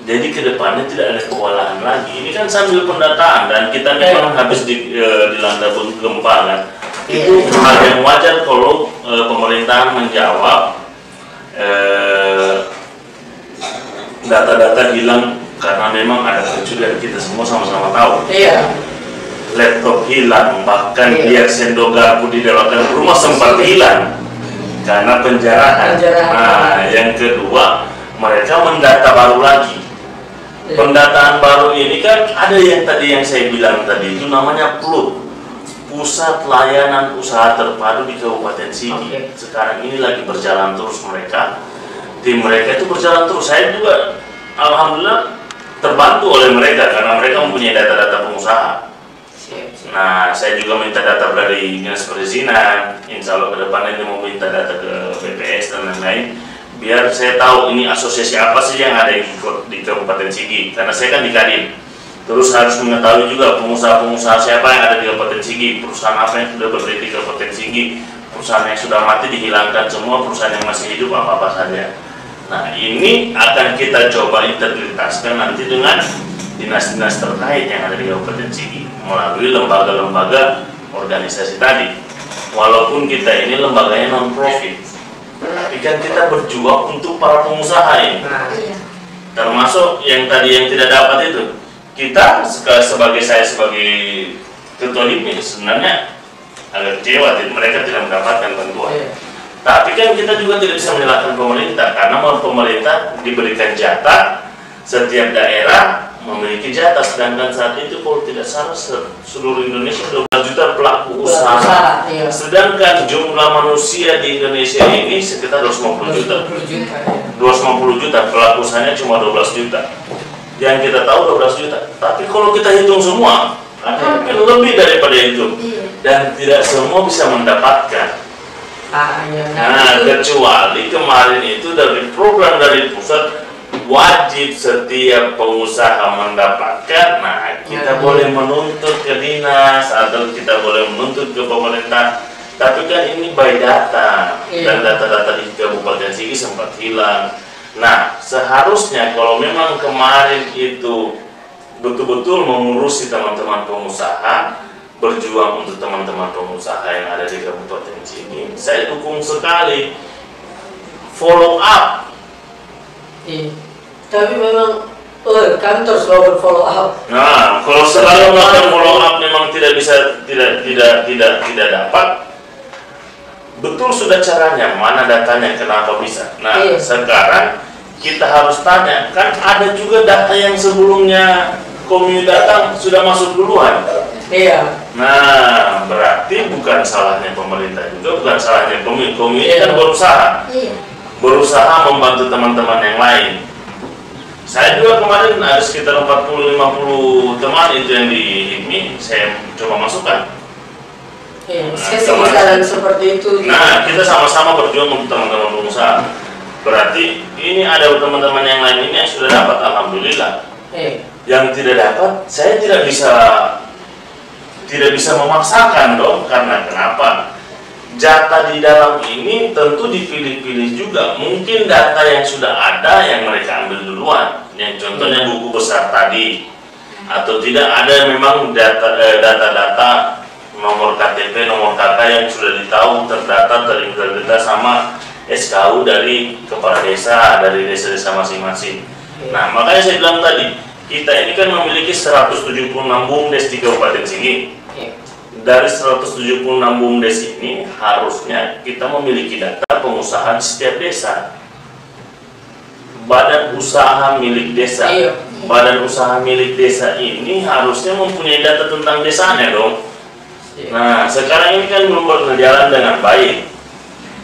Jadi kedepannya tidak ada kewalahan lagi. Ini kan sambil pendataan dan kita memang habis dilanda gempa kan. Itu hal yang wajar kalau pemerintahan menjawab data-data hilang karena memang ada pencurian, kita semua sama-sama tahu. Laptop hilang, bahkan dia sendok garpu di dalam rumah sempat hilang karena penjarahan. Nah, yang kedua, mereka mendata baru lagi. Pendataan baru ini kan ada yang tadi yang saya bilang tadi itu namanya PLUT, Pusat Layanan Usaha Terpadu di Kabupaten Sigi. Sekarang ini lagi berjalan terus mereka. Tim mereka itu berjalan terus. Saya juga alhamdulillah terbantu oleh mereka karena mereka mempunyai data-data pengusaha. Nah, saya juga minta data dari Dinas Perizinan. Insya Allah ke depan ini mau minta data ke BPS dan lain-lain, biar saya tahu ini asosiasi apa sih yang ada di Kabupaten Sigi. Karena saya kan di Kadin, terus harus mengetahui juga pengusaha-pengusaha siapa yang ada di Kabupaten Sigi, perusahaan apa yang sudah berdiri di Kabupaten Sigi, perusahaan yang sudah mati dihilangkan semua, perusahaan yang masih hidup apa-apa saja. Nah, ini akan kita coba integritaskan nanti dengan dinas-dinas terkait yang ada di Kabupaten Sigi melalui lembaga-lembaga organisasi tadi. Walaupun kita ini lembaganya non-profit, tapi kan kita berjuang untuk para pengusaha ini. Termasuk yang tadi yang tidak dapat itu, kita sebagai ketua DIP sebenarnya agak kecewa, mereka tidak mendapatkan bantuan. Tapi kan kita juga tidak bisa menyalahkan pemerintah, karena pemerintah diberikan jatah, setiap daerah memiliki jatah, sedangkan saat itu kalau tidak salah seluruh Indonesia 12 juta pelaku usaha, sedangkan jumlah manusia di Indonesia ini sekitar 250 juta. 250 juta, pelaku usahanya cuma 12 juta. Yang kita tahu 12 juta, tapi kalau kita hitung semua akan lebih daripada itu, dan tidak semua bisa mendapatkan. Nah, kecuali kemarin itu dari program dari pusat wajib setiap pengusaha mendapatkan. Nah, kita boleh menuntut ke dinas atau kita boleh menuntut ke pemerintah, tapi kan ini by data, dan data-data di Kabupaten Sigi sempat hilang. Nah, seharusnya kalau memang kemarin itu betul-betul mengurusi teman-teman pengusaha, berjuang untuk teman-teman pengusaha yang ada di Kabupaten Sigi, saya dukung sekali. Follow up. Tapi memang kami terus melakukan follow up. Nah, kalau selalu melakukan follow up memang tidak bisa, tidak dapat. Betul sudah caranya, mana datanya, kenapa bisa. Nah, sekarang kita harus tanya, kan ada juga data yang sebelumnya Komi datang sudah masuk duluan. Nah, berarti bukan salahnya pemerintah juga, bukan salahnya Komi. Komi kan berusaha membantu teman-teman yang lain. Saya juga kemarin ada sekitar 40-50 teman itu yang di HIPMI, saya coba masukkan. Saya seperti itu. Nah, kita sama-sama berjuang untuk teman-teman pengusaha. Berarti ini ada teman-teman yang lain ini yang sudah dapat, alhamdulillah. Yang tidak dapat, saya tidak bisa memaksakan dong, karena kenapa? Jatah di dalam ini tentu dipilih-pilih juga. Mungkin data yang sudah ada yang mereka ambil duluan, yang contohnya buku besar tadi, atau tidak ada memang data-data nomor KTP, nomor KK yang sudah ditahu terdata, terintegrita sama SKU dari kepala desa, dari desa-desa masing-masing. Nah, makanya saya bilang tadi, kita ini kan memiliki 176 BUMDes di Kabupaten Sigi. Dari 176 BUMDes ini harusnya kita memiliki data pengusahaan setiap desa. Badan usaha milik desa. Badan usaha milik desa ini harusnya mempunyai data tentang desanya dong. Nah, sekarang ini kan belum berjalan dengan baik.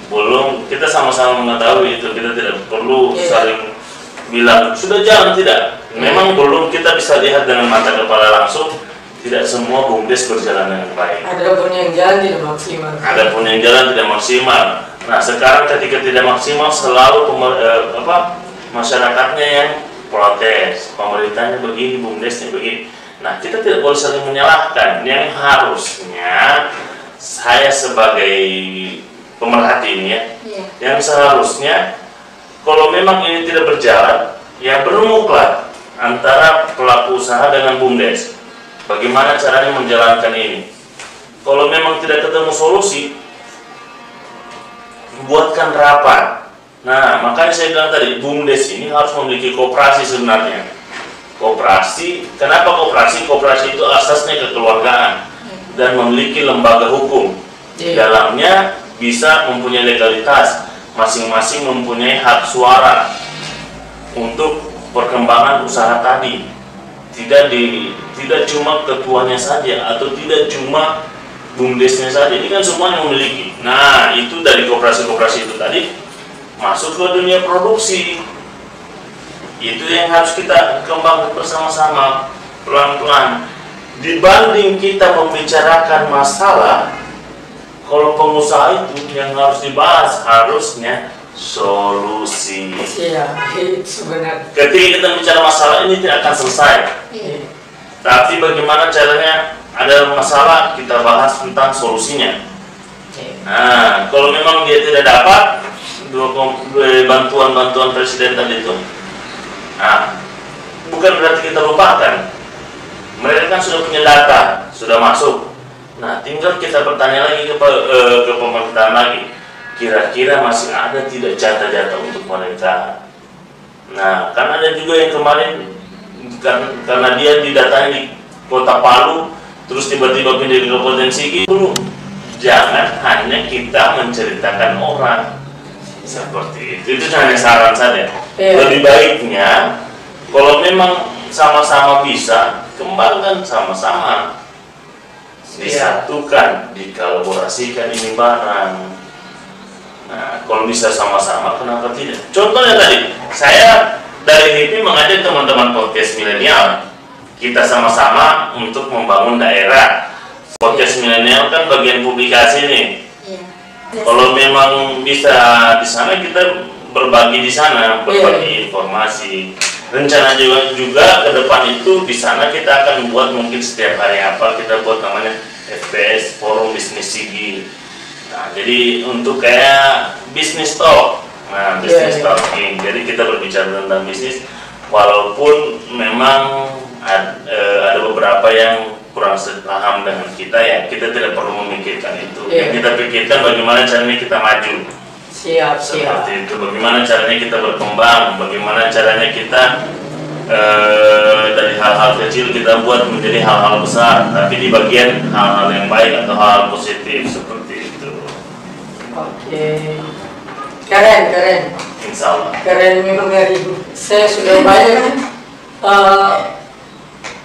Belum, kita sama-sama mengetahui itu, kita tidak perlu saling bilang sudah jalan, tidak. Memang belum kita bisa lihat dengan mata kepala langsung. Tidak semua BUMDes berjalan dengan baik. Ada pun yang jalan tidak maksimal. Ada pun yang jalan tidak maksimal. Nah, sekarang ketika tidak maksimal selalu masyarakatnya yang protes. Pemerintahnya begini, BUMDesnya begini. Nah, kita tidak boleh saling menyalahkan. Yang harusnya saya sebagai pemerhati ini yang seharusnya kalau memang ini tidak berjalan, ya beremuklah antara pelaku usaha dengan BUMDes. Bagaimana caranya menjalankan ini? Kalau memang tidak ketemu solusi, buatkan rapat. Nah, makanya saya bilang tadi, BUMDes ini harus memiliki koperasi sebenarnya. Koperasi, kenapa koperasi? Koperasi itu asasnya kekeluargaan dan memiliki lembaga hukum. Di dalamnya bisa mempunyai legalitas, masing-masing mempunyai hak suara untuk perkembangan usaha tadi. Tidak cuma ketuanya saja atau tidak cuma BUMDesnya saja, ini kan semuanya memiliki. Nah, itu dari koperasi-koperasi itu tadi masuk ke dunia produksi. Itu yang harus kita kembangkan bersama-sama pelan-pelan. Dibanding kita membicarakan masalah, kalau pengusaha itu yang harus dibahas harusnya solusi. Iya, sebenarnya. Ketika kita bicara masalah ini tidak akan selesai. Tapi bagaimana caranya ada masalah, kita bahas tentang solusinya. Nah, kalau memang dia tidak dapat bantuan presiden tadi itu, nah, bukan berarti kita lupakan. Mereka kan sudah punya data, sudah masuk. Nah, tinggal kita bertanya lagi ke pemerintahan lagi, kira-kira masih ada tidak jatah-jatah untuk mereka. Nah, kan ada juga yang kemarin karena dia didatangi di Kota Palu, terus tiba-tiba pindah ke Kabupaten Sigi. Jangan hanya kita menceritakan orang seperti itu hanya saran saja. Lebih baiknya kalau memang sama-sama bisa, kembangkan sama-sama, disatukan, dikolaborasikan ini barang. Nah, kalau bisa sama-sama, kenapa tidak? Contohnya tadi, saya dari HIPMI mengajak teman-teman podcast milenial, kita sama-sama untuk membangun daerah. Podcast milenial kan bagian publikasi nih. Kalau memang bisa di sana, kita berbagi di sana, berbagi informasi. Rencana juga ke depan itu di sana kita akan buat mungkin setiap hari kita buat namanya FPS, Forum Bisnis Sigi. Nah, jadi untuk kayak bisnis talk. Nah, bisnis talking. Jadi kita berbicara tentang bisnis, walaupun memang ada beberapa yang kurang paham dengan kita, ya kita tidak perlu memikirkan itu. Yang kita pikirkan bagaimana caranya kita maju. Seperti itu. Bagaimana caranya kita berkembang, bagaimana caranya kita dari hal-hal kecil kita buat menjadi hal-hal besar, tapi di bagian hal-hal yang baik atau hal positif seperti itu. Oke. Keren. Insya Allah. Keren memang dari saya sudah banyak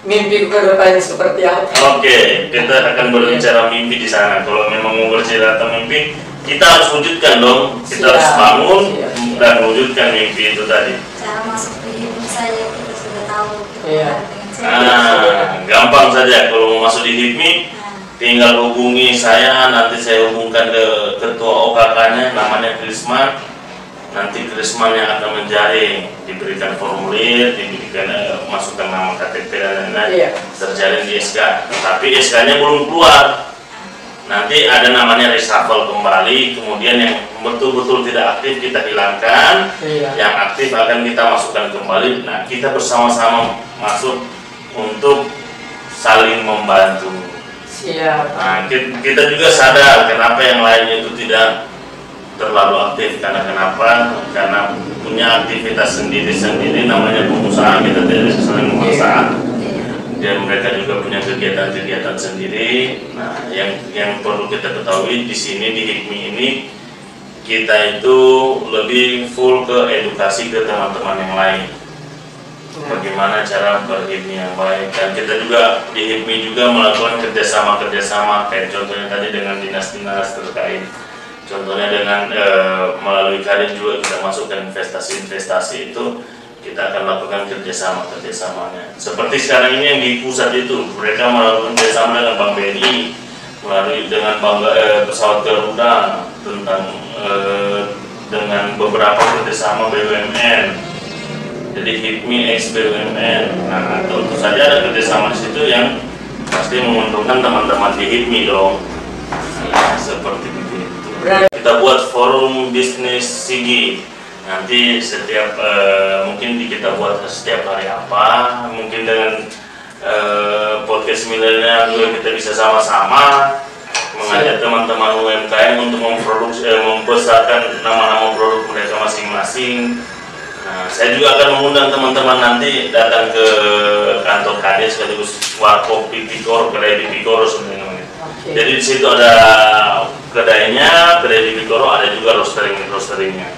mimpi ke depan seperti apa. Oke, kita akan berbicara mimpi di sana. Kalau memang mau bercerita mimpi, kita harus wujudkan dong. Kita harus bangun dan wujudkan mimpi itu tadi. Cara masuk ke hidup saya kita sudah tahu. Gampang saja. Kalau mau masuk di HIPMI, tinggal hubungi saya. Nanti saya hubungkan ke ketua OKK-nya, namanya Krisman. Nanti Krisman yang akan menjaring, diberikan formulir, diberikan masukkan nama KTP dan lain-lain, terjalin di SK. Tapi SK-nya belum keluar. Nanti ada namanya reshuffle kembali, kemudian yang betul-betul tidak aktif kita hilangkan, yang aktif akan kita masukkan kembali. Nah, kita bersama-sama masuk untuk saling membantu. Nah, kita juga sadar kenapa yang lain itu tidak terlalu aktif, kenapa? Karena punya aktivitas sendiri-sendiri, namanya pengusaha, kita tidak bisa saling memaksa. Dan mereka juga punya kegiatan-kegiatan sendiri. Nah, yang perlu kita ketahui di sini di HIPMI ini, kita itu lebih full ke edukasi ke teman-teman yang lain. Bagaimana cara berHIPMI yang baik, dan kita juga di HIPMI juga melakukan kerjasama kayak contohnya tadi dengan dinas-dinas terkait. Contohnya dengan melalui Kadin juga kita masukkan investasi itu, kita akan lakukan kerjasamanya. Seperti sekarang ini yang di pusat itu, mereka melakukan kerjasama dengan Bank BNI, melalui dengan pesawat Garuda, dengan beberapa kerjasama BUMN. Jadi HIPMI X BUMN. Nah, tentu saja ada kerjasama di situ yang pasti menguntungkan teman-teman di HIPMI dong. Nah, seperti itu. Kita buat forum bisnis Sigi. Nanti setiap mungkin kita buat setiap hari mungkin dengan podcast milenial juga kita bisa sama-sama mengajak teman-teman UMKM untuk membesarkan nama-nama produk mereka masing-masing. Nah, saya juga akan mengundang teman-teman nanti datang ke kantor Kadin sekaligus warkop Pipikor, kedai Pipikor sebenarnya. Jadi di situ ada kedainya, kedai Pipikoro, ada juga roasteringnya.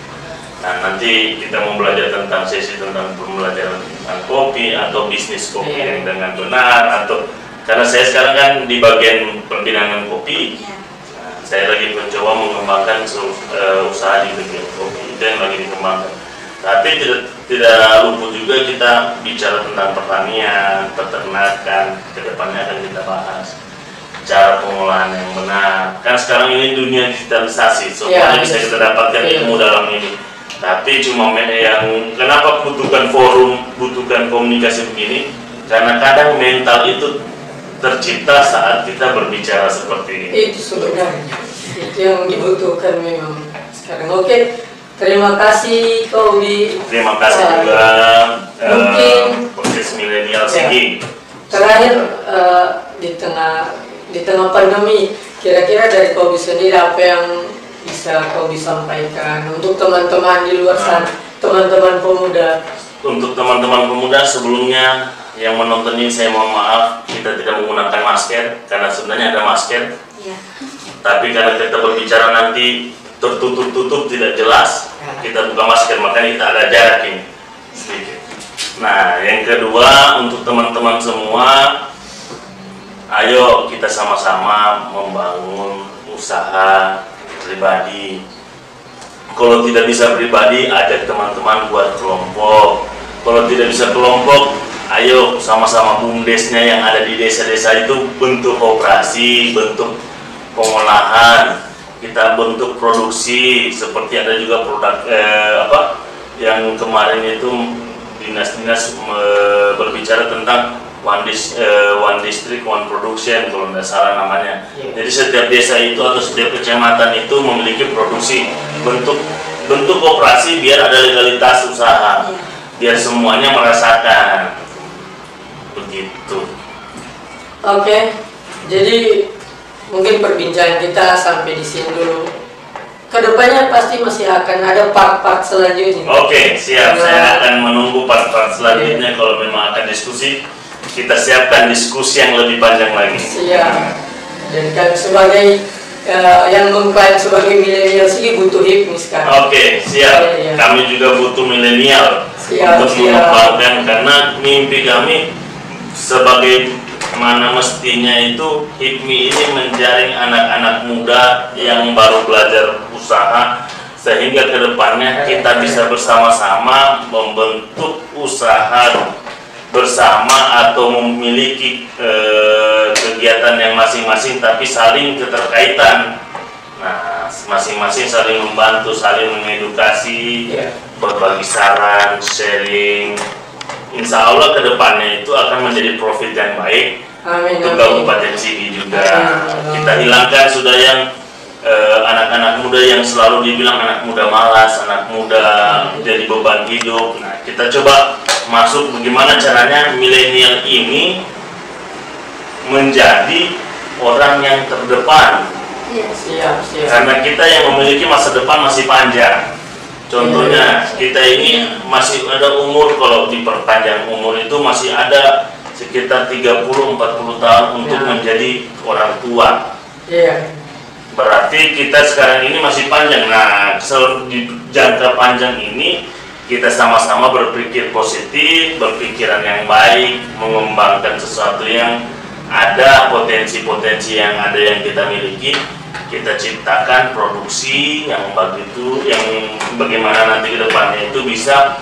Nah, nanti kita mau belajar tentang sesi tentang pembelajaran tentang kopi atau bisnis kopi yang dengan benar, atau karena saya sekarang kan di bagian pembinaan kopi. Nah, saya lagi mencoba mengembangkan usaha di bagian kopi, itu yang lagi dikembangkan. Tapi tidak luput juga kita bicara tentang pertanian, peternakan, kedepannya akan kita bahas cara pengolahan yang benar. Kan sekarang ini dunia digitalisasi, semuanya bisa kita dapatkan ilmu dalam ini. Tapi cuma yang kenapa butuhkan forum, butuhkan komunikasi begini? Karena kadang mental itu tercipta saat kita berbicara seperti ini. Itu sebenarnya itu yang dibutuhkan memang sekarang. Oke, terima kasih Kobi. Terima kasih juga mungkin podcast milenial Sigi. Terakhir di tengah pandemi, kira-kira dari Kobi sendiri apa yang bisa Kobi sampaikan untuk teman-teman di luar sana, teman-teman pemuda? Untuk teman-teman pemuda sebelumnya yang menonton ini saya mohon maaf kita tidak menggunakan masker karena sebenarnya ada masker. Iya. Tapi karena kita berbicara nanti tertutup-tutup tidak jelas, kita buka masker, makanya kita ada jarak ini sedikit. Nah, yang kedua untuk teman-teman semua, ayo kita sama-sama membangun usaha pribadi. Kalau tidak bisa pribadi, ajak teman-teman buat kelompok. Kalau tidak bisa kelompok, ayo sama-sama bumdesnya yang ada di desa-desa itu bentuk kooperasi, bentuk pengolahan, kita bentuk produksi. Seperti ada juga produk yang kemarin itu dinas-dinas berbicara tentang one district one production kalau tidak salah namanya. Jadi setiap desa itu atau setiap kecamatan itu memiliki produksi, bentuk kooperasi biar ada legalitas usaha, biar semuanya merasakan begitu. Oke, jadi mungkin perbincangan kita sampai di sini dulu. Kedepannya pasti masih akan ada part-part selanjutnya. Oke, siap. Saya akan menunggu part-part selanjutnya. Kalau memang akan diskusi, kita siapkan diskusi yang lebih panjang lagi. Siap. Dan kami sebagai yang mengklaim sebagai milenial sih butuh HIPMI sekarang. Oke, siap. Kami juga butuh milenial untuk mengembangkan, karena mimpi kami sebagai mana mestinya itu HIPMI ini menjaring anak-anak muda yang baru belajar usaha, sehingga kedepannya kita bisa bersama-sama membentuk usaha bersama atau memiliki kegiatan yang masing-masing tapi saling keterkaitan. Nah, masing-masing saling membantu, saling mengedukasi, berbagi saran, sharing. Insya Allah kedepannya itu akan menjadi profit yang baik untuk Kabupaten Sigi juga. Kita hilangkan sudah yang anak-anak muda yang selalu dibilang anak muda malas, anak muda jadi beban hidup. Nah, kita coba masuk bagaimana caranya milenial ini menjadi orang yang terdepan. Siap. Karena kita yang memiliki masa depan masih panjang. Contohnya kita ini masih ada umur, kalau diperpanjang umur itu masih ada sekitar 30-40 tahun untuk menjadi orang tua. Berarti kita sekarang ini masih panjang. Nah, di jangka panjang ini kita sama-sama berpikir positif, berpikiran yang baik, mengembangkan sesuatu yang ada, potensi-potensi yang ada yang kita miliki. Kita ciptakan produksi yang begitu, yang bagaimana nanti ke depannya itu bisa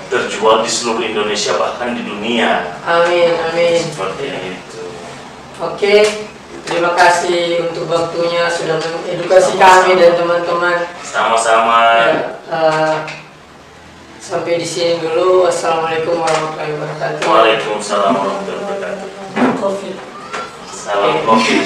terjual di seluruh Indonesia bahkan di dunia. Amin. Seperti itu. Oke, terima kasih untuk waktunya sudah mengedukasi kami dan teman-teman. Sama-sama. Sampai di sini dulu. Wassalamualaikum warahmatullahi wabarakatuh. Waalaikumsalam warahmatullahi wabarakatuh. Covid. Salam Covid.